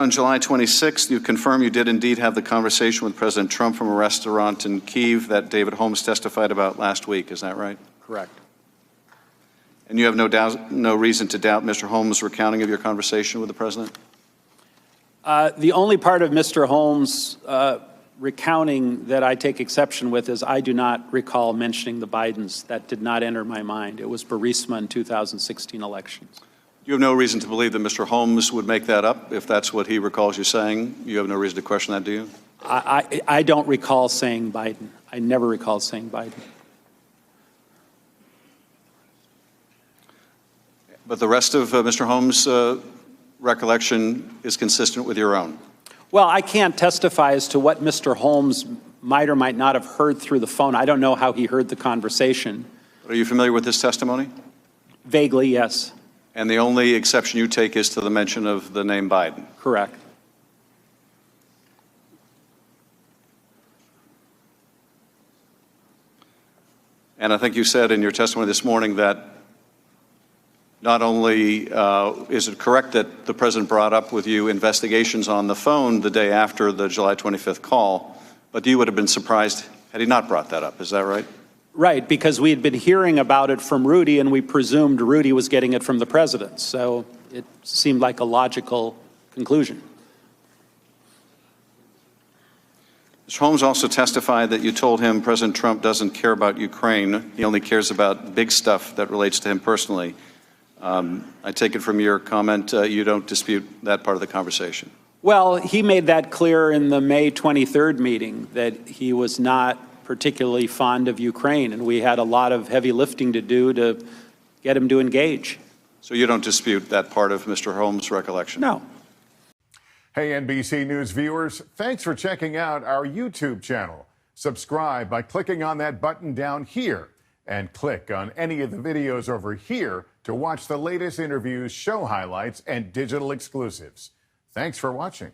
On July 26th, you confirm you did indeed have the conversation with President Trump from a restaurant in Kyiv that David Holmes testified about last week. Is that right? Correct. And you have no reason to doubt Mr. Holmes' recounting of your conversation with the president? The only part of Mr. Holmes' recounting that I take exception with is I do not recall mentioning the Bidens. That did not enter my mind. It was Burisma in 2016 elections. You have no reason to believe that Mr. Holmes would make that up if that's what he recalls you saying? You have no reason to question that, do you? I don't recall saying Biden. I never recall saying Biden. But the rest of Mr. Holmes' recollection is consistent with your own? Well, I can't testify as to what Mr. Holmes might or might not have heard through the phone. I don't know how he heard the conversation. Are you familiar with his testimony? Vaguely, yes. And the only exception you take is to the mention of the name Biden? Correct. And I think you said in your testimony this morning that not only is it correct that the president brought up with you investigations on the phone the day after the July 25th call, but you would have been surprised had he not brought that up. Is that right? Right, because we had been hearing about it from Rudy, and we presumed Rudy was getting it from the president. So it seemed like a logical conclusion. Mr. Holmes also testified that you told him President Trump doesn't care about Ukraine. He only cares about big stuff that relates to him personally. I take it from your comment you don't dispute that part of the conversation. Well, he made that clear in the May 23rd meeting that he was not particularly fond of Ukraine, and we had a lot of heavy lifting to do to get him to engage. So you don't dispute that part of Mr. Holmes' recollection? No. Hey, NBC News viewers, thanks for checking out our YouTube channel. Subscribe by clicking on that button down here, and click on any of the videos over here to watch the latest interviews, show highlights, and digital exclusives. Thanks for watching.